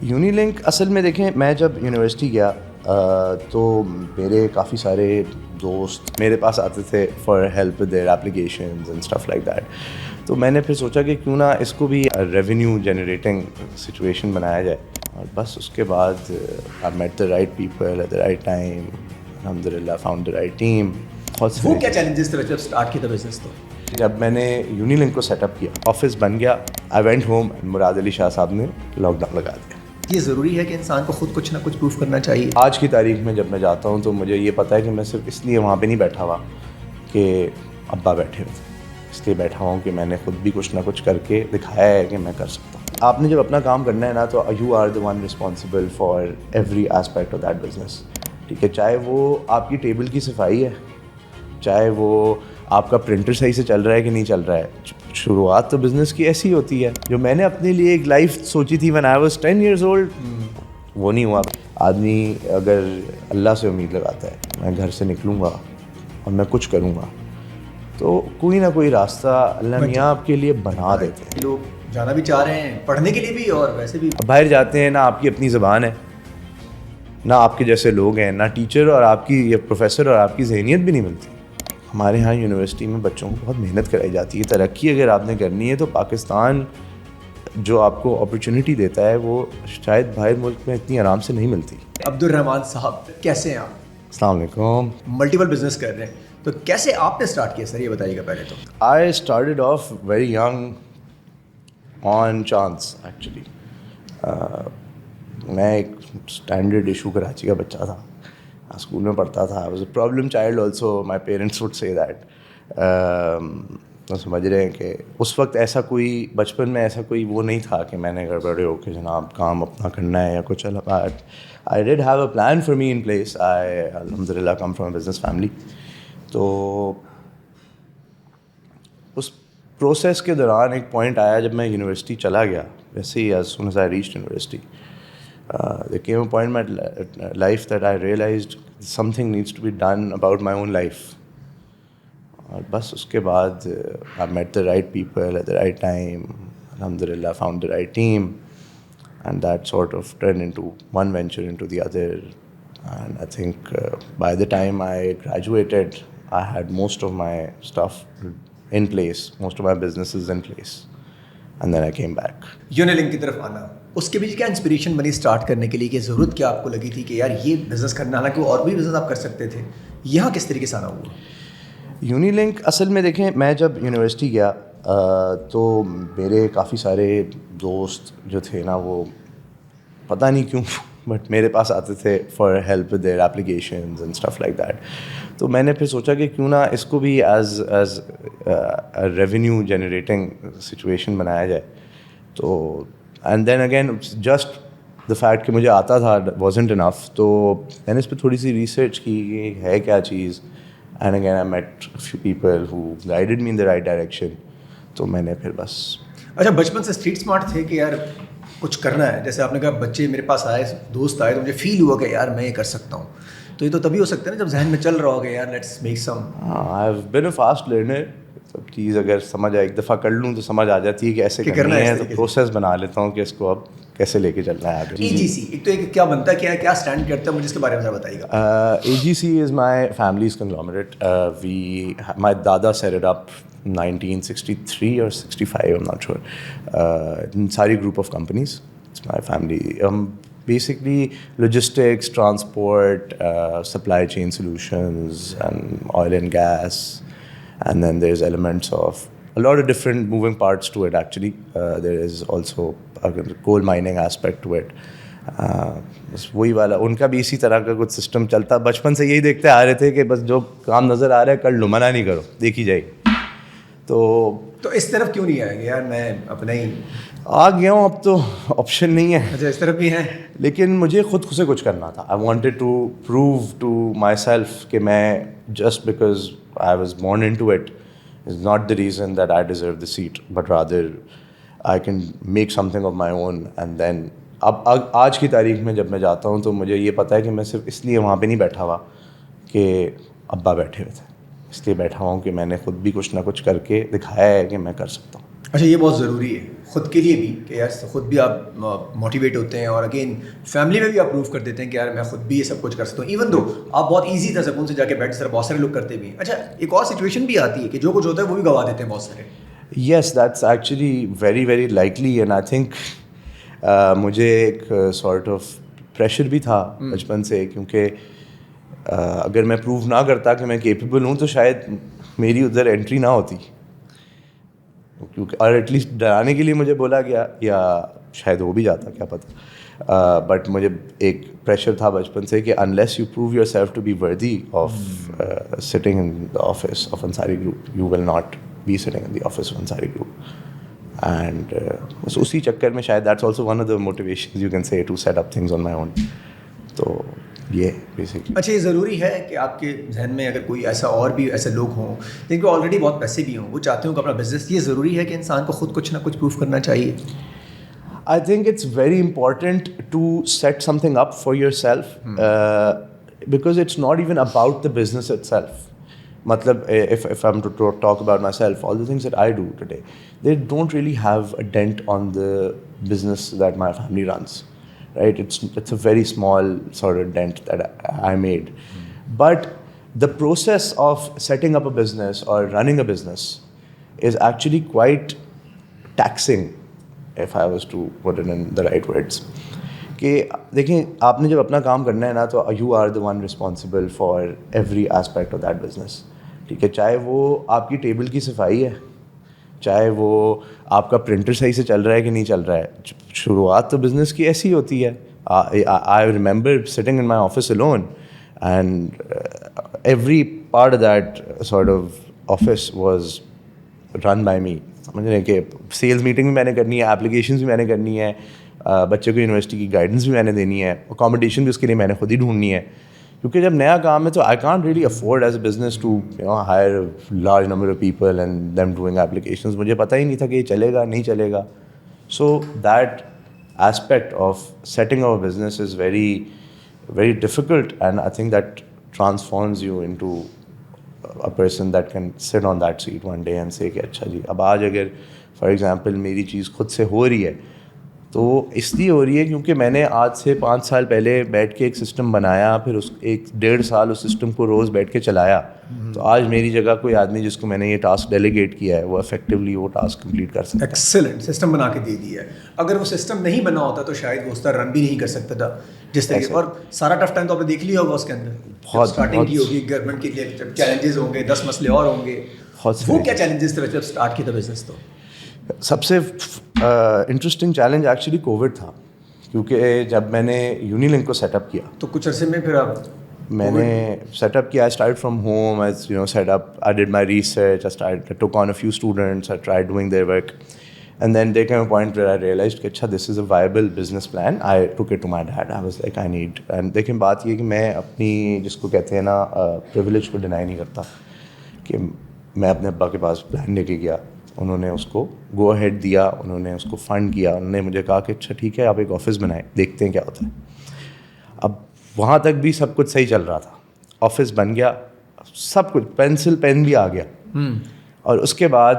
Uni link اصل میں دیکھیں، میں جب یونیورسٹی گیا تو میرے کافی سارے دوست میرے پاس آتے تھے for help with their applications and stuff like that. تو میں نے پھر سوچا کہ کیوں نہ اس کو بھی ریونیو جنریٹنگ سچویشن بنایا جائے. اور بس اس کے بعد I met the right people at the right time. الحمد للہ فاؤنڈ دا رائٹ ٹیم. وہ کیا چیلنجز تھے جب اسٹارٹ کیا تھا بزنس؟ تو جب میں نے یونی لنک کو سیٹ اپ کیا، آفس بن گیا، آئی وینٹ ہوم، مراد علی شاہ صاحب نے لاک ڈاؤن لگا دیا. یہ ضروری ہے کہ انسان کو خود کچھ نہ کچھ پروف کرنا چاہیے. آج کی تاریخ میں جب میں جاتا ہوں تو مجھے یہ پتہ ہے کہ میں صرف اس لیے وہاں پہ نہیں بیٹھا ہوا کہ ابا بیٹھے ہوئے تھے، اس لیے بیٹھا ہوں کہ میں نے خود بھی کچھ نہ کچھ کر کے دکھایا ہے کہ میں کر سکتا ہوں. آپ نے جب اپنا کام کرنا ہے نا تو you are the one responsible for every aspect of that business. ٹھیک ہے، چاہے وہ آپ کی ٹیبل کی صفائی ہے، چاہے وہ آپ کا پرنٹر صحیح سے چل رہا ہے کہ نہیں چل رہا ہے. شروعات تو بزنس کی ایسی ہوتی ہے. جو میں نے اپنے لیے ایک لائف سوچی تھی when I was 10 years old، وہ نہیں ہوا. آدمی اگر اللہ سے امید لگاتا ہے میں گھر سے نکلوں گا اور میں کچھ کروں گا تو کوئی نہ کوئی راستہ اللہ میاں آپ کے لیے بنا دیتے ہیں. لوگ جانا بھی چاہ رہے ہیں پڑھنے کے لیے بھی اور ویسے بھی. باہر جاتے ہیں، نہ آپ کی اپنی زبان ہے، نہ آپ کے جیسے لوگ ہیں، نہ ٹیچر اور آپ کی یا پروفیسر اور آپ کی ذہنیت بھی نہیں ملتی. ہمارے ہاں یونیورسٹی میں بچوں کو بہت محنت کرائی جاتی ہے. ترقی اگر آپ نے کرنی ہے تو پاکستان جو آپ کو اپرچونٹی دیتا ہے وہ شاید باہر ملک میں اتنی آرام سے نہیں ملتی. عبدالرحمان صاحب کیسے ہیں آپ؟ السلام علیکم. ملٹیپل بزنس کر رہے ہیں تو کیسے آپ نے اسٹارٹ کیا سر، یہ بتائیے گا پہلے تو. I started off very young on chance actually. میں ایک اسٹینڈرڈ ایشو کراچی کا بچہ تھا، اسکول میں پڑھتا تھا. I was a problem child also, my parents would say that. سمجھ رہے ہیں کہ اس وقت ایسا کوئی بچپن میں ایسا کوئی وہ نہیں تھا کہ میں نے گڑبڑے ہو کے جناب کام اپنا کرنا ہے یا کچھ. I did have a plan for me in place. I الحمد للہ come from a business family. تو اس پروسیس کے دوران ایک پوائنٹ آیا جب میں یونیورسٹی چلا گیا. ویسے ہی as soon as I reached university there came a point in my life that I realized something needs to be done about my own life. اور بس اس کے بعد I met the right people at the right time. Alhamdulillah found the right team and that sort of turned into one venture into the other. And I think by the time I graduated I had most of my stuff in place, most of my businesses in place. And then I came back. یونیلنک کی طرف آنا، اس کے بیچ کیا inspiration بنی start کرنے کے لیے؟ کہ ضرورت کیا آپ کو لگی تھی کہ یار یہ بزنس کرنا، حالانکہ اور بھی بزنس آپ کر سکتے تھے، یہاں کس طریقے سے آنا ہوا؟ یونی لنک اصل میں دیکھیں، میں جب یونیورسٹی گیا تو میرے کافی سارے دوست جو تھے نا وہ پتہ نہیں کیوں بٹ میرے پاس آتے تھے for help with their applications and stuff like that. تو میں نے پھر سوچا کہ کیوں نہ اس کو بھی ایز ریونیو جنریٹنگ سچویشن بنایا جائے. تو and then again just the fact کہ مجھے آتا تھا وازنٹ انف، تو میں نے اس پہ تھوڑی سی ریسرچ کی کہ ہے کیا چیز. And again I met few people who guided me in the right direction. تو میں نے پھر بس. اچھا، بچپن سے اسٹریٹ اسمارٹ تھے کہ یار کچھ کرنا ہے؟ جیسے آپ نے کہا بچے میرے پاس آئے، دوست آئے، تو مجھے فیل ہوا کہ یار میں یہ کر سکتا ہوں. تو یہ تو تبھی ہو سکتا ہے نا جب ذہن میں چل رہا ہوگا یار let's make some. I have been a fast learner. سب چیز اگر سمجھ آئے ایک دفعہ کر لوں تو سمجھ آ جاتی ہے کہ ایسے کرنا ہے. تو پروسیس بنا لیتا ہوں کہ اس کو اب کیسے لے کے چلنا ہے آگے. EGC ایک تو ایک کیا بنتا ہے، کیا اسٹینڈ کرتا ہے، مجھے اس کے بارے میں ذرا بتائیے گا. EGC is my families conglomerate. My دادا set it up 1963 or 65, I'm not sure. ساری group of companies. It's my family. Basically logistics, transport, supply chain solutions and oil and gas. And then there's elements of a lot of different moving parts to it actually. There is also a coal mining aspect to it. بس وہی والا ان کا بھی اسی طرح کا کچھ system چلتا. بچپن سے یہی دیکھتے آ رہے تھے کہ بس جو کام نظر آ رہا ہے کر لو، منع نہیں کرو، دیکھی جائے. تو اس طرف کیوں نہیں آئے گا یار؟ میں اپنا ہی آ گیا ہوں، اب تو آپشن نہیں ہے. اچھا، اس طرف بھی ہیں. لیکن مجھے خود سے کچھ کرنا تھا. I wanted to prove to myself کہ میں just because I was born into it is not the reason that I deserve the seat, but rather I can make something of my own. And then اب آج کی تاریخ میں جب میں جاتا ہوں تو مجھے یہ پتہ ہے کہ میں صرف اس لیے وہاں پہ نہیں بیٹھا ہوا کہ ابا بیٹھے ہوئے تھے، اس لیے بیٹھا ہوں کہ میں نے خود بھی کچھ نہ کچھ کر کے دکھایا ہے کہ میں کر سکتا ہوں. اچھا یہ بہت ضروری ہے خود کے لیے بھی کہ یار خود بھی آپ موٹیویٹ ہوتے ہیں اور اگین فیملی میں بھی آپ پروو کر دیتے ہیں کہ یار میں خود بھی یہ سب کچھ کر سکتا ہوں ایون دو آپ بہت ایزی تھا سکون سے جا کے بیٹھ سر بہت سارے لوگ کرتے بھی ہیں. اچھا ایک اور سچویشن بھی آتی ہے کہ جو کچھ ہوتا ہے وہ بھی گوا دیتے ہیں بہت سارے. Yes that's actually very very likely and I think مجھے ایک سارٹ آف پریشر بھی تھا بچپن سے کیونکہ اگر میں پروو نہ کرتا کہ میں کیپیبل ہوں تو شاید میری ادھر انٹری نہ ہوتی کیونکہ اور ایٹ لیسٹ ڈرانے کے لیے مجھے بولا گیا یا شاید ہو بھی جاتا کیا پتہ بٹ مجھے ایک پریشر تھا بچپن سے کہ unless you prove yourself to be worthy of sitting in the office of Ansari group you will not be sitting in the office of Ansari group and بس اسی چکر میں شاید that's also one of the motivations you can say to set up things on my own. تو یہ basically. اچھا یہ ضروری ہے کہ آپ کے ذہن میں اگر کوئی ایسا اور بھی ایسے لوگ ہوں جن کو آلریڈی بہت پیسے بھی ہوں وہ چاہتے ہوں کہ اپنا بزنس, یہ ضروری ہے کہ انسان کو خود کچھ نہ کچھ پروف کرنا چاہیے؟ I think it's very important to set something up for yourself because it's not even about the business itself. Matlab, if I'm to talk about myself, all the things that I do today, they don't really have a dent on the business that my family runs. Right? It's a very small sort of dent that I made. But the process of setting up a business or running a business is actually quite taxing, if I was to put it in the right words. کہ دیکھیں آپ نے جب اپنا کام کرنا ہے نا تو you are the one responsible for every aspect of that business. ٹھیک ہے, چاہے وہ آپ کی ٹیبل کی صفائی ہے, چاہے وہ آپ کا پرنٹر صحیح سے چل رہا ہے کہ نہیں چل رہا ہے. شروعات تو بزنس کی ایسی ہوتی ہے. I remember sitting in my office alone and every part of that sort of office was run by me. سمجھ رہے ہیں کہ سیلز میٹنگ بھی میں نے کرنی ہے, اپلیکیشنز بھی میں نے کرنی ہے, بچے کو یونیورسٹی کی گائیڈنس بھی میں نے دینی ہے, اکاموڈیشن بھی اس کے لیے میں نے خود ہی ڈھونڈنی ہے. کیونکہ جب نیا کام ہے تو I can't really afford as a business to hire large number of people and them doing applications. مجھے پتہ ہی نہیں تھا کہ یہ چلے گا نہیں چلے گا. So that aspect of setting up a business is very, very difficult, and I think that transforms you into a person that can sit on that seat one day and say کہ اچھا جی اب آج اگر for example میری چیز خود سے ہو رہی ہے تو اس لیے ہو رہی ہے کیونکہ میں نے آج سے 5 سال پہلے بیٹھ کے ایک سسٹم بنایا, پھر اس 1.5 سال اس سسٹم کو روز بیٹھ کے چلایا. تو آج میری جگہ کوئی آدمی جس کو میں نے یہ ٹاسک ڈیلیگیٹ کیا ہے وہ افیکٹولی وہ ٹاسک کمپلیٹ کر سکتا ہے. ایکسلنٹ سسٹم بنا کے دے دیا ہے. اگر وہ سسٹم نہیں بنا ہوتا تو شاید وہ اس طرح رن بھی نہیں کر سکتا تھا جس طرح. اور سارا ٹف ٹائم تو آپ نے دیکھ لیا ہوگا اس کے اندر, بہت اسٹارٹنگ کی ہوگی گورنمنٹ کے لیے, جب چیلنجز ہوں گے 10 مسئلے اور ہوں گے. وہ کیا چیلنجز تھے جب اسٹارٹ کیا تھا بزنس؟ تو سب سے انٹرسٹنگ چیلنج ایکچولی کووڈ تھا, کیونکہ جب میں نے یونی لنک کو سیٹ اپ کیا تو کچھ عرصے میں پھر آپ میں نے سیٹ اپ کیا. I start from home, set up, I did my research, I took on a few students, I try doing their work, and then there came a point where I realized کہ اچھا this is a viable business plan. I took it to my dad, I was like I need. And دیکھیں بات یہ کہ میں اپنی جس کو کہتے ہیں نا پریویلیج کو ڈینائی نہیں کرتا, کہ میں اپنے ابا کے پاس پلان لے کے گیا, انہوں نے اس کو گو ہیڈ دیا, انہوں نے اس کو فنڈ کیا, انہوں نے مجھے کہا کہ اچھا ٹھیک ہے آپ ایک آفس بنائیں دیکھتے ہیں کیا ہوتا ہے. اب وہاں تک بھی سب کچھ صحیح چل رہا تھا, آفس بن گیا, سب کچھ, پینسل پین بھی آ گیا, اور اس کے بعد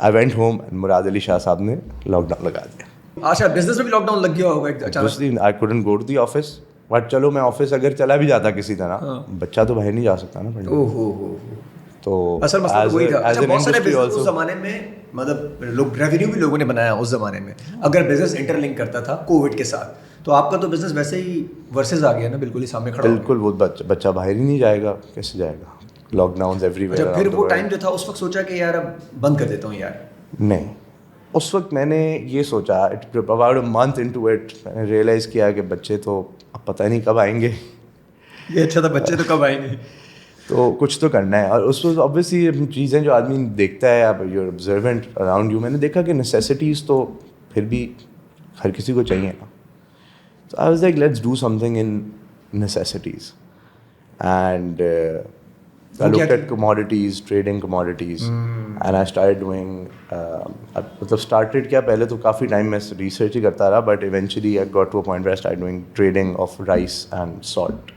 آئی وینٹ ہوم, مراد علی شاہ صاحب نے لاک ڈاؤن لگا دیا. اچھا بزنس میں بھی لاک ڈاؤن لگ گیا ہوگا اچانک. I couldn't go to the office, but چلو میں آفس اگر چلا بھی جاتا کسی طرح, بچہ تو باہر نہیں جا سکتا نا پڑھنے. تو اصل مسئلہ وہی تھا. بہت سارے بزنس اس زمانے میں مطلب لوگ ریونیو بھی لوگوں نے بنایا اس زمانے میں, اگر بزنس انٹر لنک کرتا تھا کووڈ کے ساتھ. تو آپ کا تو بزنس ویسے ہی ورسز آ گیا نا, بالکل ہی سامنے کھڑا. بالکل, وہ بچہ باہر ہی نہیں جائے گا, کیسے جائے گا, لاک ڈاؤنز ایوری ویئر. پھر وہ ٹائم جو تھا اس وقت سوچا کہ یار اب بند کر دیتا ہوں یار؟ نہیں, اس وقت میں نے یہ سوچا, about a month into it میں نے ریئلائز کیا کہ بچے تو اب پتہ نہیں کب آئیں گے. یہ اچھا تھا, بچے تو کب آئیں گے, تو کچھ تو کرنا ہے. اور اس وقت آبویسلی چیزیں جو آدمی دیکھتا ہے, اب یو آبزرونٹ اراؤنڈ یو, میں نے دیکھا کہ نیسیسٹیز تو پھر بھی ہر کسی کو چاہیے نا. So I was like, let's do something in necessities. And I looked at commodities, trading commodities, and I started doing, مطلب started کیا, پہلے تو کافی ٹائم میں ریسرچ ہی کرتا رہا, but eventually I got to a point where I started doing trading of rice and salt.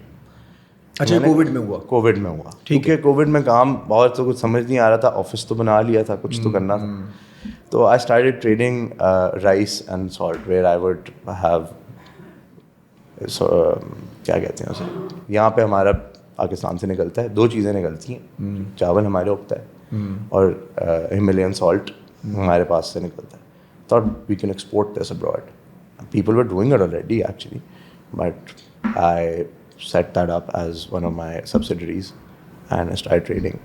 اچھا Covid میں ہوا؟ کووڈ میں ہوا کیونکہ کووڈ میں کام بہت تو کچھ سمجھ نہیں آ رہا تھا, آفس تو بنا لیا تھا, کچھ تو کرنا تھا. تو I started trading rice and salt where I would have کیا کہتے ہیں اسے, یہاں پہ ہمارا پاکستان سے نکلتا ہے 2 چیزیں نکلتی ہیں, چاول ہمارے اگتا ہے اور ہمالین سالٹ ہمارے پاس سے نکلتا ہے. Thought we can export this abroad. People were doing it already actually, but I set that up as one of my subsidiaries and I started trading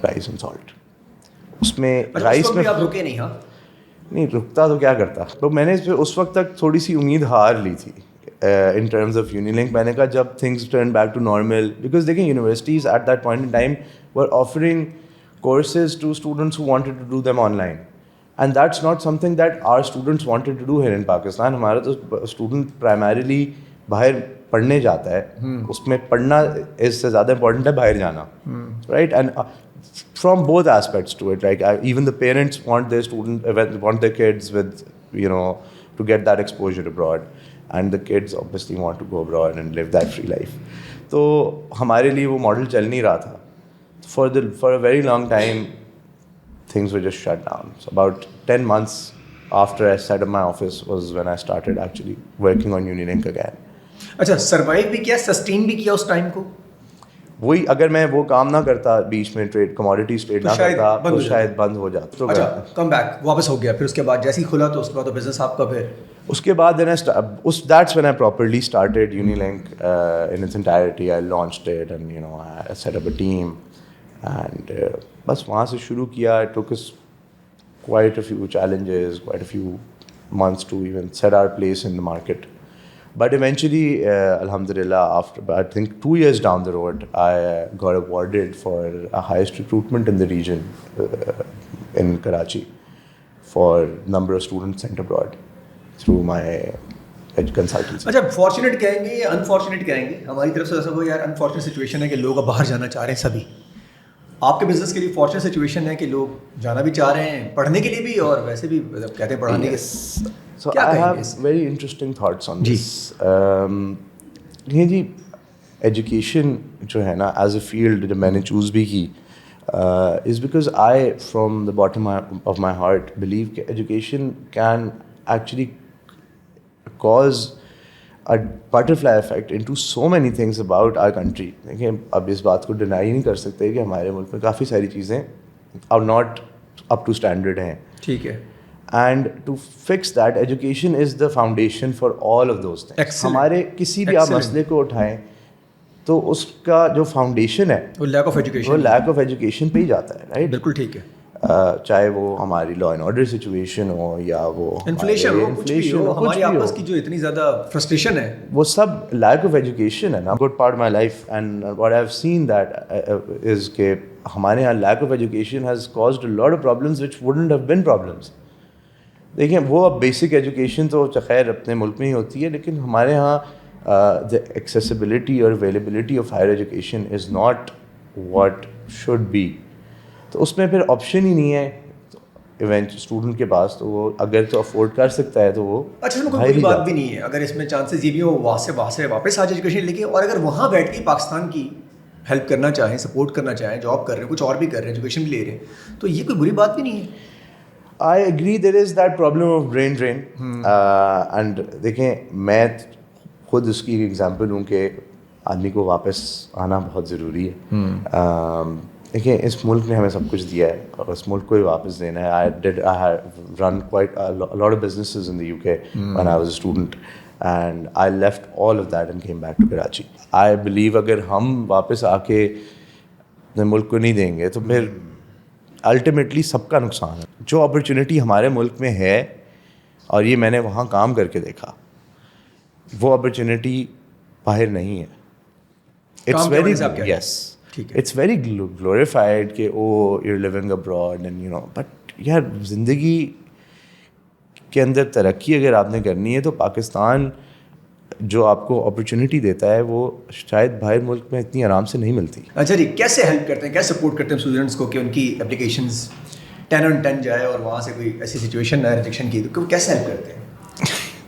rice and salt. اس میں rice میں آپ رکے نہیں؟ ہاں نہیں رکتا تو کیا کرتا, تو میں نے اس وقت تک تھوڑی سی امید ہار لی تھی in terms of Unilink. میں نے کہا جب things turn back to normal, because دیکھیں universities at that point in time were offering courses to students who wanted to do them online. And that's not something that our students wanted to do here in Pakistan. ہمارا تو student primarily باہر پڑھنے جاتا ہے, اس میں پڑھنا اس سے زیادہ امپورٹنٹ ہے باہر جانا, right. And from both aspects to it, like even the parents want their kids with, you know, to get that exposure abroad, and the kids obviously want to go abroad and live that free life. تو ہمارے لیے وہ model چل نہیں رہا تھا. For a very long time things were just shut down. So about 10 months after I set up my office was when I started actually working on Unilink again. اچھا survive بھی کیا, سسٹین بھی کیا اس time کو؟ وہی اگر میں وہ کام نہ کرتا بیچ میں, ٹریڈ کموڈیٹیز ٹریڈ نہ کرتا تو شاید بند ہو جاتا. تو اچھا کم بیک واپس ہو گیا, پھر اس کے بعد جیسے ہی کھلا تو اس کے بعد بزنس آپ کا, پھر اس کے بعد that's when I properly started Unilink in its entirety. I launched it and, you know, I set up a team and بس وہاں سے شروع کیا. It took us quite a few challenges, quite a few months to even set our place in the market. But eventually, alhamdulillah, after I think 2 years down the road, I got awarded for a highest recruitment in the region in Karachi for number of students sent abroad through my consultancy. اچھا fortunate کہیں گے یا unfortunate کہیں گے؟ ہماری طرف سے ایسا وہ یار انفارچونیٹ سچویشن ہے کہ لوگ اب باہر جانا چاہ رہے ہیں سبھی. آپ کے بزنس کے لیے فارچونیٹ سچویشن ہے کہ لوگ جانا بھی چاہ رہے ہیں پڑھنے کے لیے بھی, اور ویسے بھی کہتے ہیں پڑھانے کے. So I have very interesting thoughts on this. جی ایجوکیشن جو ہے نا ایز اے فیلڈ جب میں نے چوز بھی کی is because I from the bottom of my heart believe کہ education can actually cause a butterfly effect into so many things about our country. دیکھیں اب اس بات کو ڈینائی نہیں کر سکتے کہ ہمارے ملک میں کافی ساری چیزیں اب ناٹ اپ ٹو اسٹینڈرڈ ہیں. ٹھیک ہے. And to fix that education is the foundation for all of those things. ہمارے کسی بھی آپ مسئلے کو اٹھائیں تو اس کا جو فاؤنڈیشن ہے وہ لیک آف ایجوکیشن پہ ہی جاتا ہے, رائٹ. بالکل ٹھیک ہے. چاہے وہ ہماری لا اینڈ آرڈر سچویشن ہو یا وہ انفلیشن ہو, ہماری آپس کی جو اتنی زیادہ فرسٹریشن ہے, وہ سب لیک آف ایجوکیشن ہے نا. Good part my life and what I have seen that is کہ ہمارے یہاں lack of education has caused a lot of problems which wouldn't have been problems. دیکھیں وہ اب بیسک ایجوکیشن تو خیر اپنے ملک میں ہی ہوتی ہے, لیکن ہمارے یہاں the accessibility or availability of higher education is not what should be. تو اس میں پھر آپشن ہی نہیں ہے ایونٹ اسٹوڈنٹ کے پاس, تو وہ اگر تو افورڈ کر سکتا ہے تو وہ. اچھا اس میں کوئی بات بھی نہیں ہے اگر اس میں چانسز یہ بھی ہو وہاں سے واپس آج ایجوکیشن لے کے, اور اگر وہاں بیٹھ کے پاکستان کی ہیلپ کرنا چاہیں, سپورٹ کرنا چاہیں, جاب کر رہے ہیں, کچھ اور بھی کر رہے ہیں, ایجوکیشن بھی لے رہے ہیں, تو یہ کوئی بری بات بھی نہیں ہے. I agree there is that problem of brain drain. And دیکھیں میں خود اس کی ایگزامپل ہوں کہ آدمی کو واپس آنا بہت ضروری ہے. دیکھیں اس ملک نے ہمیں سب کچھ دیا ہے اور اس ملک کو ہی واپس دینا ہے. I have run quite a lot of businesses in the UK when I was a student and I left all of that and came back to Karachi. I believe اگر ہم واپس آ کے ملک کو نہیں دیں گے تو پھر الٹیمیٹلی سب کا نقصان ہے. جو اپرچونیٹی ہمارے ملک میں ہے, اور یہ میں نے وہاں کام کر کے دیکھا, وہ اپرچونیٹی باہر نہیں ہے. It's very yes it's very glorified کہ oh you living abroad and you know, but یار زندگی کے اندر ترقی اگر آپ نے کرنی ہے تو پاکستان جو آپ کو اپرچونیٹی دیتا ہے وہ شاید باہر ملک میں اتنی آرام سے نہیں ملتی. اچھا جی, کیسے ہیلپ کرتے ہیں, کیسے سپورٹ کرتے ہیں اسٹوڈنٹس کو کہ ان کی اپلیکیشنز 10 on 10 جائے اور وہاں سے کوئی ایسی سچویشن نہ ریجیکشن کی, تو کیسے ہیلپ کرتے ہیں؟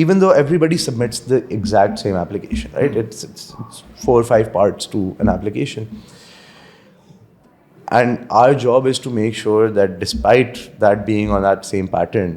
even though everybody submits the exact same application, right? It's 4 or 5 parts to an application. And our job is to make sure that despite that being on that same pattern,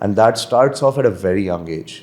And that starts off at a very young age.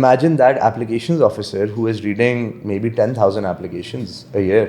Imagine that applications officer who is reading maybe 10,000 applications a year,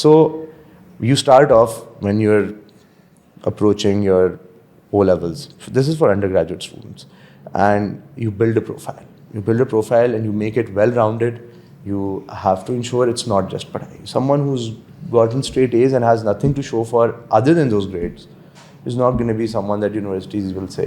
So you start off when you're approaching your O levels. This is for undergraduate students, and you build a profile. You build a profile and you make it well-rounded. You have to ensure it's not just padhai. Someone who's gotten straight A's and has nothing to show for other than those grades is not going to be someone that universities will say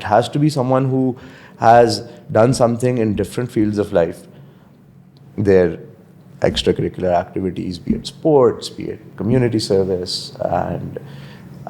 It has to be someone who has done something in different fields of life. Their extracurricular activities, be it sports, be it community service, and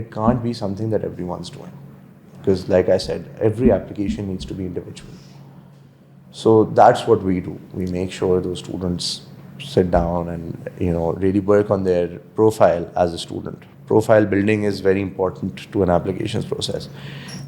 it can't be something that everyone's doing, because like I said, every application needs to be individual. So that's what we do. We make sure those students sit down and really work on their profile as a student. Profile building is very important to an applications process.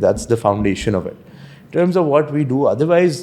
that's the foundation of it. In terms of what we do, otherwise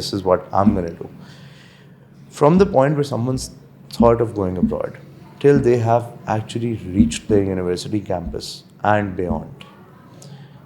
this is what I'm going to do. From the point where someone's thought of going abroad till they have actually reached their university campus and beyond.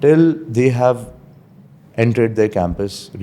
till they have entered their campus,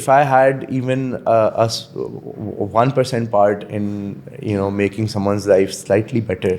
if I had even a 1% part in making someone's life slightly better.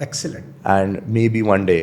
excellent. And maybe one day,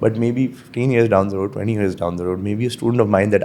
but maybe 15 years down the road, 20 years down the road, maybe a student of mine that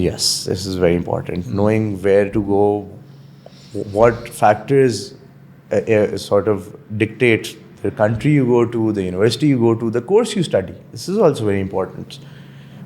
Yes, this is very important. Knowing where to go, what factors sort of dictate the country you go to, the university you go to, the course you study. This is also very important.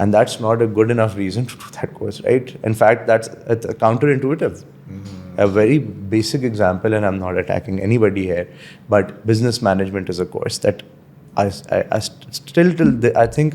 And that's not a good enough reason to do that course, right? In fact, that's counterintuitive. A very basic example, and I'm not attacking anybody here, but business management is a course that I still till I think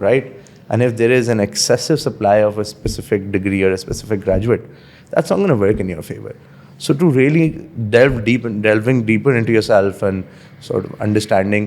right? And if there is an excessive supply of a specific degree or a specific graduate, that's not going to work in your favor. So to really delving deeper into yourself and sort of understanding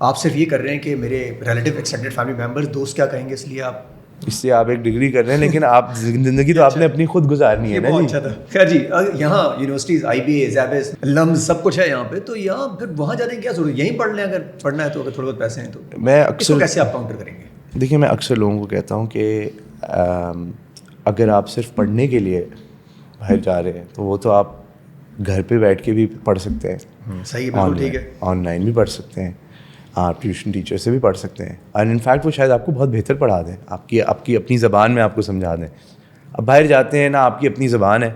آپ صرف یہ کر رہے ہیں کہ میرے relative extended family members دوست کیا کہیں گے اس لیے آپ اس سے آپ ایک ڈگری کر رہے ہیں لیکن آپ زندگی تو آپ نے اپنی خود گزارنی ہے نا. بہت اچھا تھا. خیر جی, یہاں یونیورسٹیز آئی بی اے زیبس لمز سب کچھ ہے یہاں پہ, تو یہاں پھر وہاں جانے کی کیا ضرورت, یہیں پڑھ لیں اگر پڑھنا ہے تو, اگر تھوڑے بہت پیسے ہیں تو. میں اس کو کیسے آپ کاؤنٹر کریں گے؟ دیکھیے میں اکثر لوگوں کو کہتا ہوں کہ اگر آپ صرف پڑھنے کے لیے باہر جا رہے ہیں تو وہ تو آپ گھر پہ بیٹھ کے بھی پڑھ سکتے ہیں. صحیح, بالکل ٹھیک ہے. آن لائن بھی پڑھ سکتے ہیں, آپ ٹیوشن ٹیچر سے بھی پڑھ سکتے ہیں, اور انفیکٹ وہ شاید آپ کو بہت بہتر پڑھا دیں, آپ کی اپنی زبان میں آپ کو سمجھا دیں. اب باہر جاتے ہیں, نہ آپ کی اپنی زبان ہے,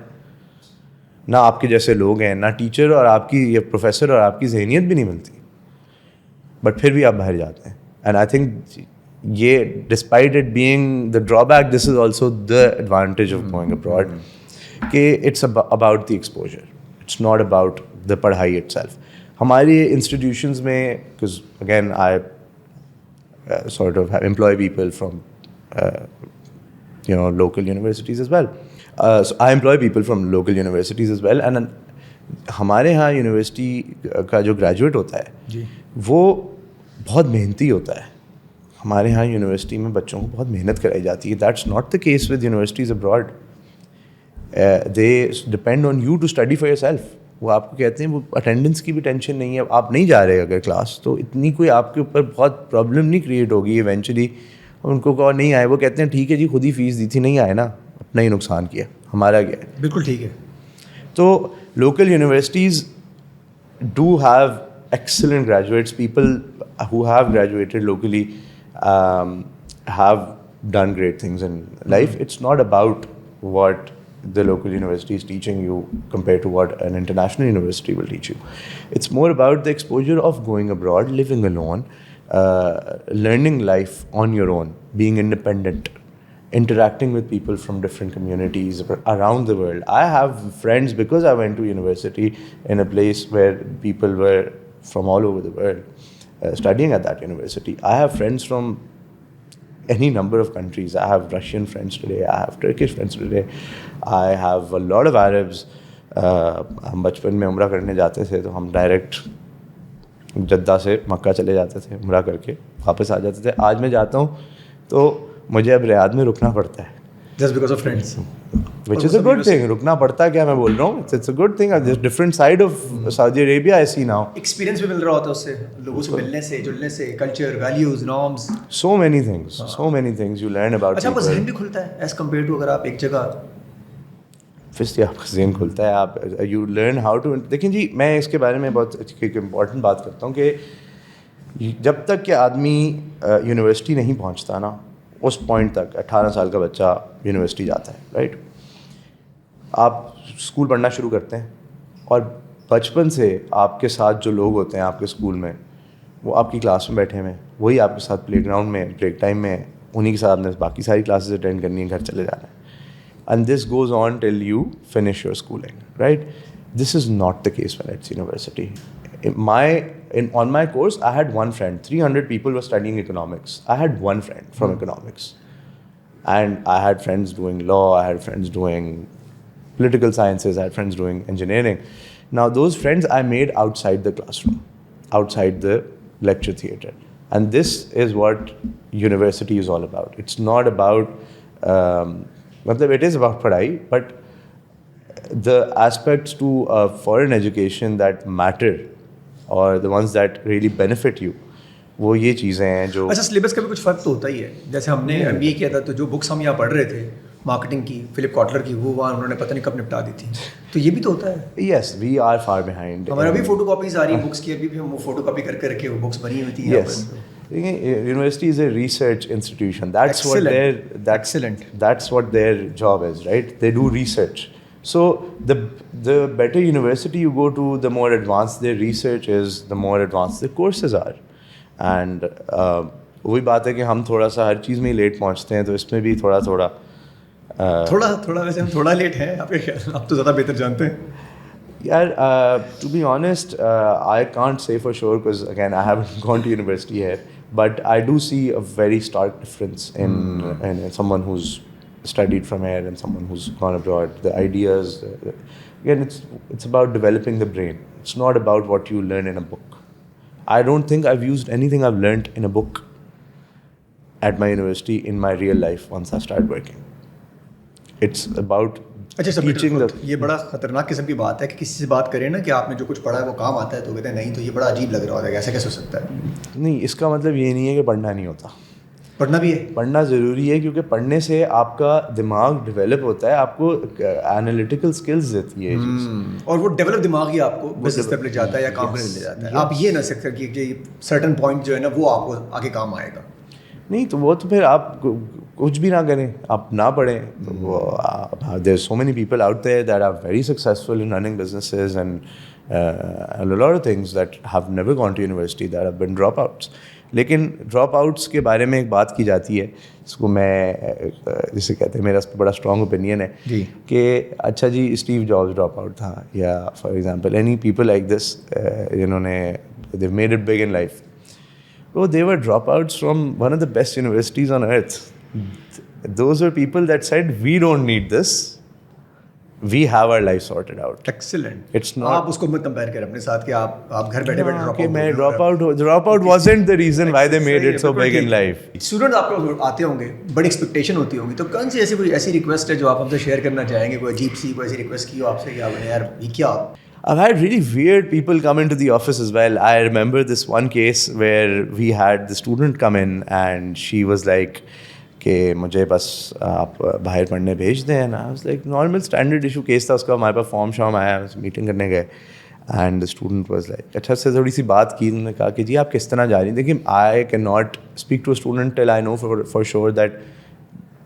نہ آپ کے جیسے لوگ ہیں, نہ ٹیچر اور آپ کی یا پروفیسر اور آپ کی ذہنیت بھی نہیں ملتی, بٹ پھر بھی آپ باہر جاتے ہیں. اینڈ آئی تھنک یہ despite it being the draw back, this is also the advantage of going abroad, کہ it's about the exposure, it's not about the پڑھائی اٹ سیلف. ہماری انسٹیٹیوشنز میں, because again I sort of employ people from local universities as well. So I employ people from local universities as well, and ہمارے ہاں university کا جو graduate ہوتا ہے وہ بہت محنتی ہوتا ہے. ہمارے ہاں یونیورسٹی میں بچوں کو بہت محنت کرائی جاتی ہے. That's not the case with universities abroad. They depend on you to study for yourself. وہ آپ کو کہتے ہیں, وہ اٹینڈنس کی بھی ٹینشن نہیں ہے, آپ نہیں جا رہے اگر کلاس تو اتنی کوئی آپ کے اوپر بہت پرابلم نہیں کریٹ ہوگی ایونچولی. ان کو نہیں آئے, وہ کہتے ہیں ٹھیک ہے جی, خود ہی فیس دی تھی, نہیں آئے نا, اپنا ہی نقصان کیا, ہمارا کیا ہے. بالکل ٹھیک ہے. تو local universities do have excellent graduates. People who have graduated locally have done great things in life. It's not about what the local university is teaching you compared to what an international university will teach you. It's more about the exposure of going abroad, living alone, learning life on your own, being independent, interacting with people from different communities around the world. I have friends because I went to university in a place where people were from all over the world. Studying at that university. I have friends from any number of countries. I have Russian friends today, I have Turkish friends today, I have a lot of Arabs. ہم بچپن میں عمرہ کرنے جاتے تھے تو ہم direct Jeddah سے مکہ چلے جاتے تھے, عمرہ کر کے واپس آ جاتے تھے. آج میں جاتا ہوں تو مجھے اب ریاض میں رکنا پڑتا ہے, just because of friends, which is a good thing. رکنا پڑتا ہے, کیا میں بول رہا ہوں, it's a good thing. There's different side of Saudi Arabia I see now. Experience بھی مل رہا ہوتا ہے اس سے, لوگوں سے ملنے سے, جلنے سے, culture, values, norms, so many things you learn about. اچھا, آپ کا ذہن بھی کھلتا ہے ایز کمپیئر ٹو اگر آپ ایک جگہ. فسٹ آپ کا ذہن کھلتا ہے, آپ یو لرن ہاؤ ٹو. دیکھیں جی, میں اس کے بارے میں بہت ایک امپورٹنٹ بات کرتا ہوں کہ جب تک کہ آدمی یونیورسٹی نہیں پہنچتا نا, اس پوائنٹ تک 18 سال کا بچہ یونیورسٹی جاتا ہے, رائٹ. آپ اسکول پڑھنا شروع کرتے ہیں اور بچپن سے آپ کے ساتھ جو لوگ ہوتے ہیں آپ کے اسکول میں, وہ آپ کی کلاس میں بیٹھے ہوئے ہیں, وہی آپ کے ساتھ پلے گراؤنڈ میں, بریک ٹائم میں, انہیں کے ساتھ نے باقی ساری کلاسز اٹینڈ کرنی ہے, گھر چلے جانا ہے. And this goes on till you finish your schooling, right. This is not the case when it's university. On my course, I had one friend. 300 people were studying economics. I had one friend from economics. And I had friends doing law, I had friends doing political sciences, I had friends doing engineering. Now, those friends I made outside the classroom, outside the lecture theatre. And this is what university is all about. It's not about, it is about padhai, but the aspects to foreign education that matter, اور the ones that really benefit you, وہ یہ چیزیں ہیں جو. اچھا, syllabus کا بھی کچھ فرق تو ہوتا ہی ہے. جیسے ہم نے ایم بی اے کیا تھا تو جو بکس ہم یہاں پڑھ رہے تھے مارکیٹنگ کی, فلپ کاٹلر کی, وہ وہاں انہوں نے پتہ نہیں کب نپٹا دی تھی. تو یہ بھی تو ہوتا ہے. یس, وی آر فار بیہائنڈ. ہمارا بھی فوٹو کاپیز آ رہی ہیں بکس کی, ابھی بھی ہم وہ فوٹو کاپی کر کے رکھے وہ بکس بنی ہوتی ہیں. Yes, university is a research institution. That's what their job is, right? They do research. So the better university you go to, the more advanced their research is, the more advanced their courses are. And وہی بات ہے کہ ہم تھوڑا سا ہر چیز میں late پہنچتے ہیں, تو اس میں بھی تھوڑا ویسے ہم تھوڑا لیٹ ہیں. آپ کے خیال, آپ تو زیادہ بہتر جانتے ہیں. یار, to be honest, I can't say for sure because again I haven't gone to university yet, but I do see a very stark difference in someone who's studied from here and someone who's gone abroad. The ideas, again, it's about developing the brain. It's not about what you learn in a book. I don't think I've used anything I've learned in a book at my university in my real life once I started working. It's about اچھا teaching the... یہ بڑا خطرناک قسم کی بات ہے کہ کسی سے بات کریں نا کہ آپ نے جو کچھ پڑھا ہے وہ کام آتا ہے تو کہتے ہیں نہیں تو یہ بڑا عجیب لگ رہا ہوتا ہے ایسا کیسے ہو سکتا ہے. نہیں, اس کا مطلب یہ نہیں ہے کہ پڑھنا نہیں ہوتا. پڑھنا بھی ہے, پڑھنا ضروری ہے کیونکہ پڑھنے سے آپ کا دماغ ڈیولپ ہوتا ہے, آپ کو انالیٹیکل اسکلز دیتی ہے اور وہ ڈیولپ دماغ ہی آپ کو بزنس تک لے جاتا ہے یا کام میں لے جاتا ہے. آپ یہ نہ سکتے کہ سرٹن پوائنٹ جو ہے نا وہ آپ کو آگے کام آئے گا. نہیں تو وہ تو پھر آپ کچھ بھی نہ کریں, آپ نہ پڑھیں. There so many people out there that are very successful in running businesses and a lot of things that have never gone to university that have been dropouts. لیکن ڈراپ آؤٹس کے بارے میں ایک بات کی جاتی ہے جس کو میں جسے کہتے ہیں, میرا اس پہ بڑا اسٹرانگ اوپینین ہے کہ اچھا جی اسٹیو جابس ڈراپ آؤٹ تھا, یا for example any people like this جنہوں نے they've made it big in life. Oh, they were dropouts from one of the best universities on earth. Those were people that said, we don't need this. We have our life sorted out. Excellent. It's not... آپ اس کو مت compare کریں اپنے ساتھ کہ آپ گھر بیٹھے بیٹھے drop out wasn't the reason why they made it so big in life. Student آپ کو آتے ہوں گے, بڑی ایکسپیکٹیشن ہوتی ہوگی, تو کون سی کوئی ایسی ریکویسٹ ہے جو آپ ہم سے شیئر کرنا چاہیں گے, کوئی عجیب سی کوئی ایسی ریکویسٹ کی ہو آپ سے کہ آپ نے یار یہ کیا. I've had really weird people come into the office as well. I remember this one case where we had the student come in and she was like کہ مجھے بس آپ باہر پڑھنے بھیج دیں نا. I was like normal standard issue case تھا اس کا, ہمارے پاس فارم شام آیا, میٹنگ کرنے گئے and the student was like اچھا سے تھوڑی سی بات کی, انہوں نے کہا کہ جی آپ کس طرح جا رہی ہیں. دیکھیے I cannot speak to a student till I know for sure that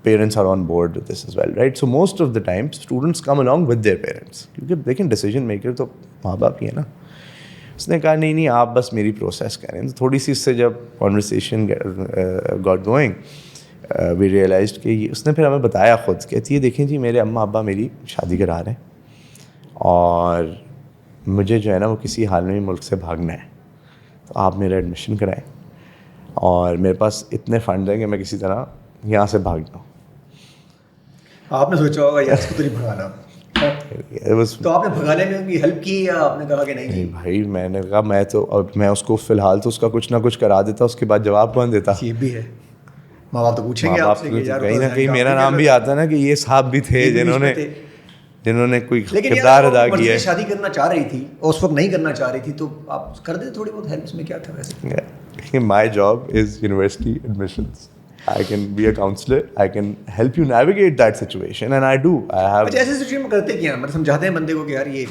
parents are on board with this as well, right? So most of the time students come along with their parents کیونکہ دیکھیں decision maker تو ماں باپ ہی ہے نا. اس نے کہا نہیں آپ بس میری پروسیس کریں. تو تھوڑی سی اس سے جب conversation got going we realized کہ اس نے پھر ہمیں بتایا خود, کہتی ہے دیکھیں جی میرے اماں ابا میری شادی کرا رہے ہیں اور مجھے جو ہے نا وہ کسی حال میں ملک سے بھاگنا ہے, تو آپ میرا ایڈمیشن کرائیں اور میرے پاس اتنے فنڈ ہیں کہ میں کسی طرح یہاں سے بھاگ جاؤں. آپ نے سوچا ہوگا یار اس کو تو نہیں بھگانا, تو آپ نے بھگانے میں ان کی ہیلپ کی یا آپ نے کہا کہ نہیں بھائی, میں نے کہا میں اس کو فی الحال تو اس کا کچھ نہ کچھ کرا دیتا, اس کے بعد جواب کون دیتا. یہ بھی ہے, ماں باپ تو پوچھیں گے آپ سے کہ یار کہیں نہ کہیں میرا نام بھی آتا نا کہ یہ صاحب بھی تھے جنہوں نے کوئی کردار ادا کیا ہے. شادی کرنا چاہ رہی تھی اور اس وقت نہیں کرنا چاہ رہی تھی, تو آپ کر دیتے تھوڑی بہت ہیلپ, اس میں کیا تھا ویسے. My job is university admissions. I can be a counselor. I can help you navigate that situation, and I do. I have. اچھا ایسے سچویشن میں کرتے کیا, مطلب سمجھاتے ہیں بندے کو کہ یار یہ,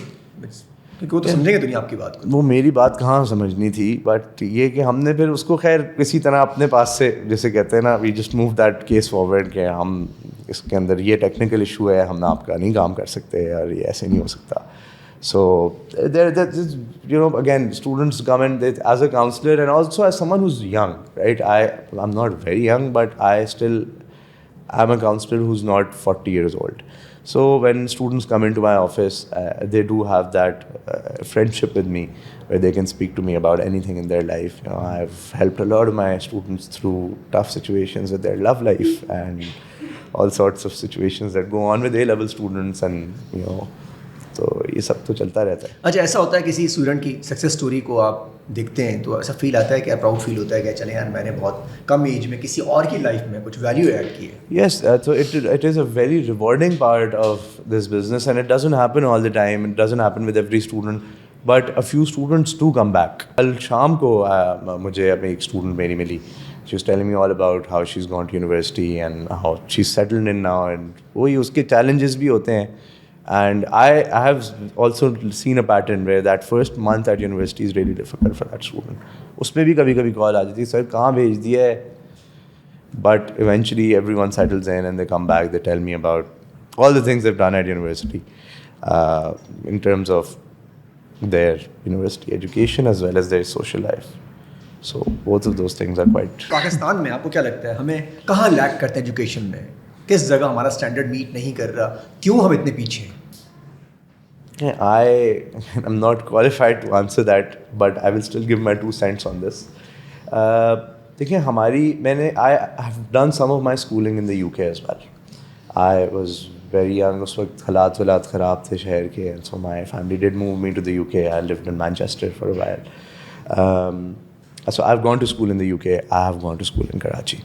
کیونکہ وہ تو سمجھیں گے دنیا آپ کی بات کو. وہ میری بات کہاں سمجھنی تھی, بٹ یہ کہ ہم نے پھر اس کو خیر کسی طرح اپنے پاس سے جیسے کہتے ہیں نا we just move that case forward کہ ہم اس کے اندر یہ ٹیکنیکل ایشو ہے, ہم آپ کا نہیں کام کر سکتے اور یہ ایسے نہیں ہو سکتا. So again, students come in as a counselor and also as someone who's young, right? I'm not very young, but I'm a counselor who's not 40 years old. So when students come into my office, they do have that friendship with me where they can speak to me about anything in their life. I've helped a lot of my students through tough situations with their love life and all sorts of situations that go on with A-level students, and تو یہ سب تو چلتا رہتا ہے. اچھا ایسا ہوتا ہے کسی اسٹوڈنٹ کی سکسیس اسٹوری کو آپ دیکھتے ہیں تو ایسا فیل آتا ہے کہ پراؤڈ فیل ہوتا ہے کہ چلیں یار میں نے بہت کم ایج میں کسی اور کی لائف میں کچھ ویلیو ایڈ کی ہے. یس, so it is a very rewarding part of this business and it doesn't happen all the time, it doesn't happen with every student, but a few students do come back. کل شام کو مجھے اپنی ایک student میری ملی, she was telling me all about how she's gone to university and how she's settled in now, and وہی اس کے challenges بھی ہوتے ہیں. And I have also seen a pattern where that first month at university is really difficult for that student. اس پہ بھی کبھی کبھی کال آ جاتی ہے, سر کہاں بھیج دیا ہے, but eventually everyone settles in and they come back, they tell me about all the things they've done at university in terms of their university education as well as their social life. So both of those things are quite. Pakistan میں آپ کو کیا لگتا ہے ہمیں کہاں leak کرتے ہیں ایجوکیشن میں, کس جگہ ہمارا اسٹینڈرڈ میٹ نہیں کر رہا, کیوں ہم اتنے پیچھے ہیں؟ I'm not qualified to answer that, but I will still give my 2 cents on this. دیکھیں I have done some of my schooling in the UK as well. I was very young, اس وقت حالات خراب تھے شہر کے, so my family did move me to the UK. I lived in Manchester for a while. So I've gone to school in the UK. I have gone to school in Karachi.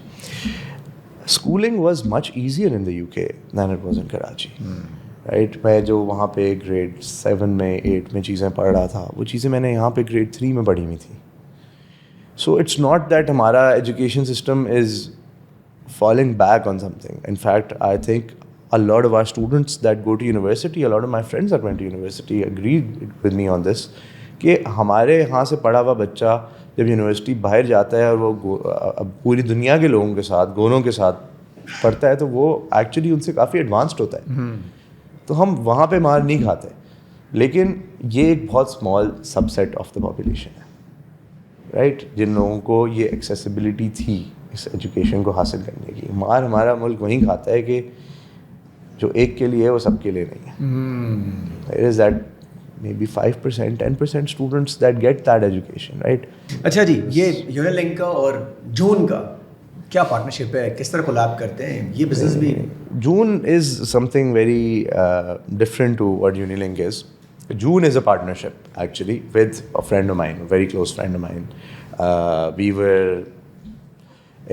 Schooling was much easier in the UK than it was in Karachi. Right? میں جو وہاں پہ grade 7 میں 8 میں چیزیں پڑھ رہا تھا وہ چیزیں میں نے یہاں پہ grade 3 میں پڑھی ہوئی تھیں. So it's not that ہمارا education system is falling back on something. In fact, I think a lot of our students that go to university, a lot of my friends that went to university agreed with me on this کہ ہمارے یہاں سے پڑھا ہوا بچہ جب university باہر جاتا ہے اور وہ پوری دنیا کے لوگوں کے ساتھ گوروں کے ساتھ پڑھتا ہے تو وہ ایکچولی ان سے کافی ایڈوانسڈ ہوتا ہے. تو ہم وہاں پہ مار نہیں کھاتے, لیکن یہ ایک بہت small subset of the population ہے, رائٹ, جن لوگوں کو یہ ایکسیسیبلٹی تھی اس ایجوکیشن کو حاصل کرنے کی. مار ہمارا ملک وہیں کھاتا ہے کہ جو ایک کے لیے ہے وہ سب کے لیے نہیں ہے. There is that maybe 5%, 10% students that get that education, right? اچھا جی, یہ یونیلنک کا اور جون کا کیا پارٹنرشپ ہے, کس طرح کولیب کرتے ہیں یہ بزنس بھی؟ June is something very different to what Unilink is. June is a partnership actually with a friend of mine, a very close friend of mine. We were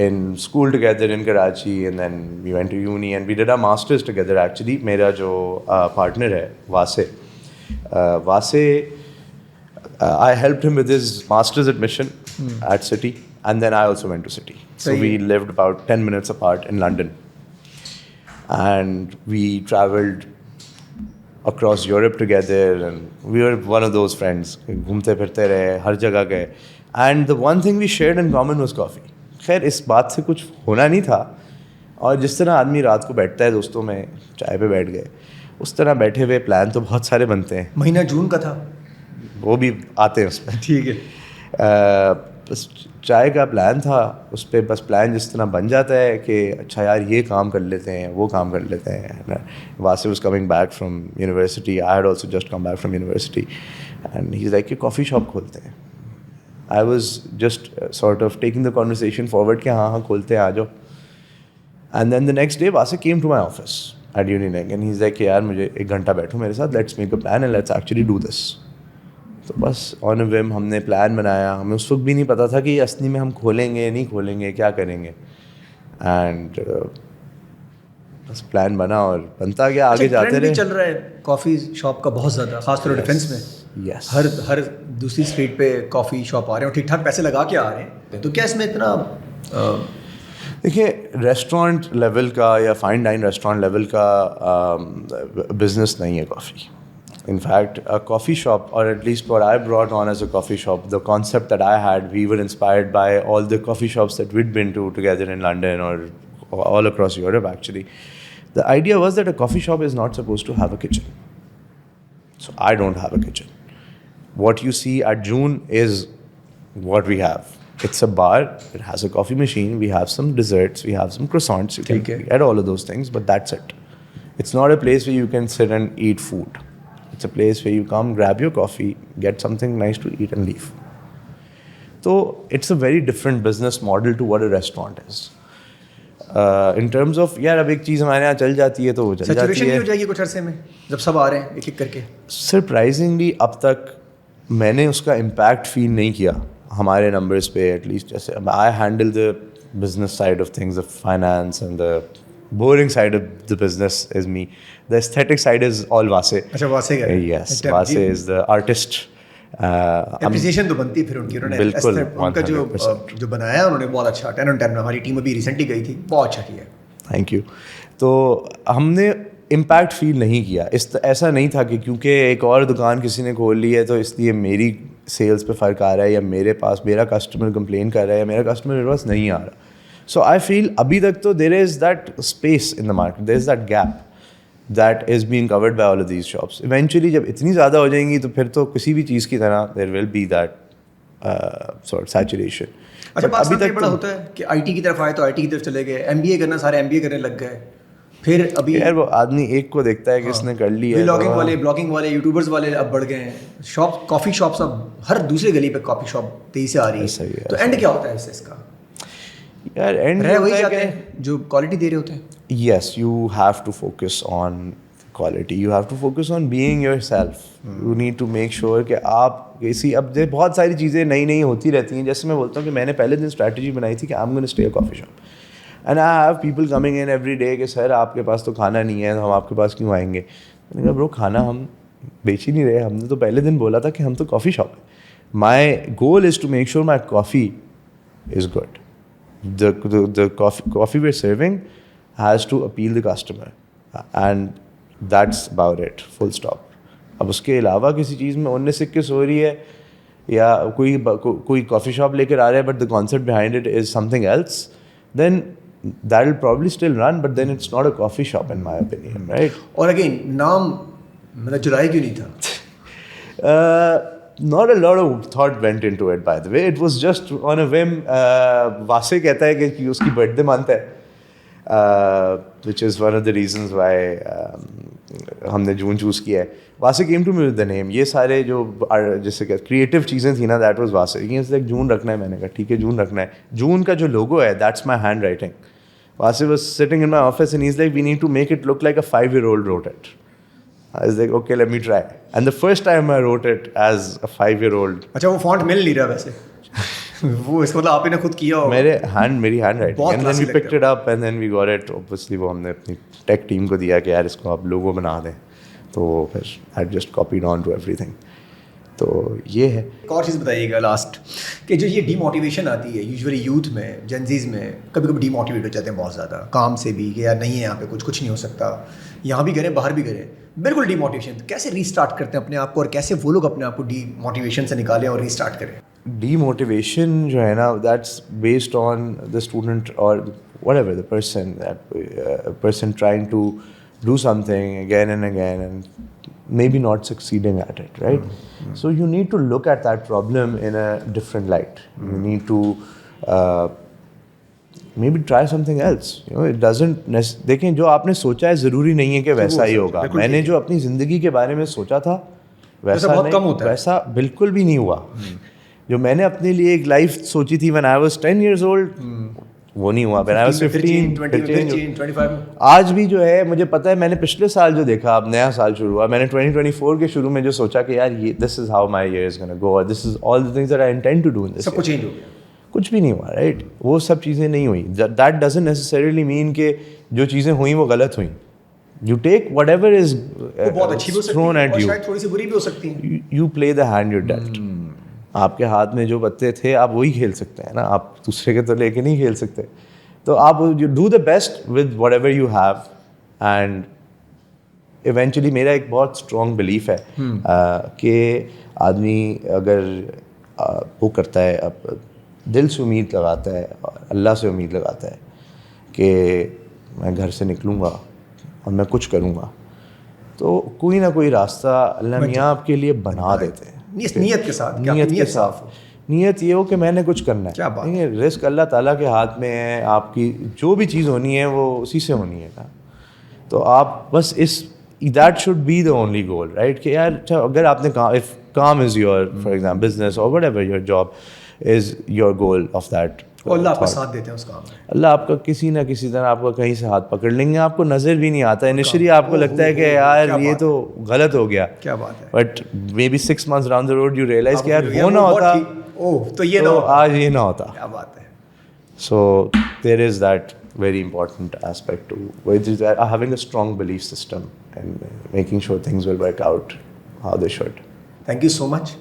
in school together in Karachi and then we went to uni and we did our masters together actually. میرا جو partner ہے Vase, I helped him with his master's admission at City and then I also went to City. So we lived about 10 minutes apart in London and we travelled across Europe together and we were one of those friends. گھومتے پھرتے رہے, ہر جگہ گئے, and the one thing we shared in common was coffee. خیر اس بات سے کچھ ہونا نہیں تھا, اور جس طرح آدمی رات کو بیٹھتا ہے دوستوں میں چائے پہ بیٹھ گئے, اس طرح بیٹھے ہوئے پلان تو بہت سارے بنتے ہیں. مہینہ جون کا تھا, وہ بھی آتے ہیں اس میں, ٹھیک ہے. بس چائے کا پلان تھا, اس پہ بس پلان جس طرح بن جاتا ہے کہ اچھا یار یہ کام کر لیتے ہیں, وہ کام کر لیتے ہیں. Wasif was coming back from university, I had also just come back from university, and he is like کہ کافی شاپ کھولتے ہیں. I was just sort of taking the conversation forward کہ ہاں کھولتے ہیں, آ جاؤ. And then the next day Wasif came to my office at Unilink and he is like کہ یار مجھے 1 گھنٹہ بیٹھو میرے ساتھ, let's make a plan and let's actually do this. تو بس آن اے ویم ہم نے پلان بنایا. ہمیں اس وقت بھی نہیں پتا تھا کہ اصلی میں ہم کھولیں گے نہیں کھولیں گے, کیا کریں گے, اینڈ بس پلان بنا اور بنتا گیا, آگے جاتے رہے. چل رہا ہے کافی شاپ کا بہت زیادہ, خاص طور ڈیفینس میں. یس, ہر دوسری اسٹریٹ پہ کافی شاپ آ رہے ہیں اور ٹھیک ٹھاک پیسے لگا کے آ رہے ہیں. تو کیا اس میں اتنا دیکھیے ریسٹورینٹ لیول کا یا فائن ڈائن ریسٹورینٹ لیول کا بزنس نہیں ہے کافی. In fact, a coffee shop, or at least what I brought on as a coffee shop, the concept that I had, we were inspired by all the coffee shops that we'd been to together in London or all across Europe actually. The idea was that a coffee shop is not supposed to have a kitchen. So I don't have a kitchen. What you see at June is what we have. It's a bar, it has a coffee machine, we have some desserts, we have some croissants, you can get all of those things, but that's it. It's not a place where you can sit and eat food. It's a place where you come, grab your coffee, get something nice to eat and leave. So it's a very different business model to what a restaurant is. In terms of یار اب ایک چیز ہمارے یہاں چل جاتی ہے تو وہ چل جاتی ہے. سیچوریشن نہیں ہو جائے گی کچھ عرصے میں جب سب آ رہے ہیں ایک ایک کر کے؟ سرپرائزنگلی اب تک میں نے اس کا امپیکٹ فیل نہیں کیا ہمارے نمبرز پہ. ایٹ لیسٹ جیسے I handle the business side of things, the finance and the boring side of the business is me. The aesthetic side is all Vase. اچھا واسے کا. Yes, Vase is the artist. Appreciation تو بنتی ہے پھر ان کی. بالکل ان کا جو بنایا ہے انہوں نے بہت اچھا 10 on 10. ہماری ٹیم ابھی ریسنٹلی گئی تھی, بہت اچھا کیا. Thank you. تو ہم نے امپیکٹ فیل نہیں کیا. ایسا نہیں تھا کہ کیونکہ ایک اور دکان کسی نے کھول لی ہے تو اس لیے میری سیلس پہ فرق آ رہا ہے یا میرے پاس میرا کسٹمر کمپلین کر رہا ہے یا میرا کسٹمر میرے پاس نہیں آ رہا. So I feel abhi tak to there is that space in the market, there is that gap that is being covered by all of these shops. Eventually jab itni zyada ho jayenge to phir to kisi bhi cheez ki tarah there will be that sort of saturation. اچھا بات یہ بڑا ہوتا ہے کہ I T کی طرف آئے تو آئی ٹی کی طرف چلے گئے, ایم بی اے کرنا سارے ایم بی اے کرنے لگ گئے. پھر ابھی یار وہ آدمی ایک کو دیکھتا ہے کہ اس نے کر لی ہے. بلاگنگ والے بلاگنگ والے یوٹیوبرز والے اب بڑھ گئے ہیں. شاپ کافی شاپس اب ہر دوسرے گلی پہ کافی شاپ تیزی سے آ رہی ہے. تو اینڈ کیا ہوتا ہے اس کا؟ یار اینڈ وہی جاتے ہیں جو کوالٹی دے رہے ہوتے ہیں. Yes, you have to focus on quality. You have to focus on being yourself. You need to make sure کہ آپ کسی اب بہت ساری چیزیں نئی ہوتی رہتی ہیں. جیسے میں بولتا ہوں کہ میں نے پہلے دن اسٹریٹجی بنائی تھی کہ I'm going to stay a coffee shop. And I have people coming in every day کہ سر آپ کے پاس تو کھانا نہیں ہے, ہم آپ کے پاس کیوں آئیں گے؟ میں نے کہا برو کھانا ہم بیچ ہی نہیں رہے, ہم نے تو پہلے دن بولا تھا کہ ہم تو کافی شاپ ہیں. My goal is to make sure my coffee is good. The coffee we're serving has to appeal the customer. And that's about it, full stop. اب اس کے علاوہ کسی چیز میں انیس اکیس ہو رہی ہے یا کوئی کافی شاپ لے کر آ رہا ہے but the concept behind it is something else, then that will probably still run, but then it's not a coffee shop in my opinion, right? اور اگین نام مطلب جولائی کیوں نہیں تھا؟ Not a lot of thought went into it, by the way. It was just on a whim. واسے کہتا ہے کہ اس کی برتھ ڈے منتھ ہے, which is one of the reasons why ہم نے جون چوز کیا ہے. واسے came to me with the name. یہ سارے جو جیسے کہ کریٹیو چیزیں تھیں نا, that was واسے. like جون رکھنا ہے, میں نے کہا ٹھیک ہے جون رکھنا ہے. جون کا جو لوگو ہے that's my hand writing. Wasi was sitting in my office and he's like, we need to make it look like a 5-year-old wrote it. I was like, okay, let me try. And the first time I wrote it as a 5-year-old. اچھا وہ font مل نہیں رہا ویسے, وہ اس کو آپ نے خود کیا ہوگا. میری hand writing, and then we picked it up and then we got it. Obviously وہ ہم نے اپنی ٹیک ٹیم کو دیا کہ یار اس کو آپ لوگو بنا دیں, تو پھر I just copied on to everything. تو یہ ہے. ایک اور چیز بتائیے گا لاسٹ, کہ جو یہ ڈی موٹیویشن آتی ہے یوزلی یوتھ میں, جنزیز میں, کبھی کبھی ڈی موٹیویٹ ہو جاتے ہیں بہت زیادہ کام سے بھی, کہ یار نہیں ہے یہاں پہ کچھ نہیں ہو سکتا, یہاں بھی کریں باہر بھی کریں, بالکل ڈی موٹیویشن. کیسے ری اسٹارٹ کرتے ہیں اپنے آپ کو, اور کیسے وہ لوگ اپنے آپ کو ڈی موٹیویشن سے نکالیں اور ری اسٹارٹ کریں؟ ڈی موٹیویشن جو ہے نا, that's based on the student اور whatever the person trying to do something again and again and maybe not succeeding at it, right? So you need to look at that problem in a different light. You need to maybe try something else. You know, it doesn't دیکھیں جو آپ نے سوچا ہے ضروری نہیں ہے کہ ویسا ہی ہوگا. میں نے جو اپنی زندگی کے بارے میں سوچا تھا ویسا بالکل بھی نہیں ہوا. جو میں نے اپنے لیے ایک لائف سوچی تھی when I was 10 years old, وہ نہیں ہوا. when I was 15, 25. آج بھی جو ہے مجھے پتہ ہے, میں نے پچھلے سال جو دیکھا, اب نیا سال شروع ہوا, میں نے 2024 کے شروع میں جو سوچا کہ یار یہ this is how my year is going to go, or this is all the things that I intend to do in this year. سب کچھ چینج ہو گیا, کچھ بھی نہیں ہوا, رائٹ. وہ سب چیزیں نہیں ہوئیں. That doesn't necessarily mean کہ جو چیزیں ہوئیں وہ غلط ہوئیں. You take whatever is thrown at you. شاید تھوڑی سی بری بھی ہو سکتی ہیں. You play the hand you're dealt. آپ کے ہاتھ میں جو پتے تھے آپ وہی کھیل سکتے ہیں نا, آپ دوسرے کے تو لے کے نہیں کھیل سکتے. تو آپ do the best with what ever you have, and eventually میرا ایک بہت اسٹرانگ بلیف ہے کہ آدمی اگر وہ کرتا ہے, اب دل سے امید لگاتا ہے, اللہ سے امید لگاتا ہے کہ میں گھر سے نکلوں گا اور میں کچھ کروں گا, تو کوئی نہ کوئی راستہ اللہ میاں آپ کے لیے بنا دیتے ہیں. نیت کے ساتھ, نیت یہ ہو کہ میں نے کچھ کرنا ہے. رزق اللہ تعالیٰ کے ہاتھ میں ہے, آپ کی جو بھی چیز ہونی ہے وہ اسی سے ہونی ہے نا. تو آپ بس that should be the only goal, right, کہ یار اچھا اگر آپ نے کام is your for example business اور whatever your job is your goal of that, اللہ آپ کا ساتھ دیتے ہیں اس کام میں. اللہ آپ کا کسی نہ کسی طرح آپ کا کہیں سے ہاتھ پکڑ لیں گے, آپ کو نظر بھی نہیں آتا. انیشلی آپ کو لگتا ہے کہ یار یہ تو غلط ہو گیا, کیا بات ہے, but maybe 6 months down the road you realize کہ یار وہ نہ ہوتا تو یہ آج یہ نہ ہوتا. کیا بات ہے. So there is that very important aspect to which is having a strong belief system and making sure things will work out how they should. Thank you so much.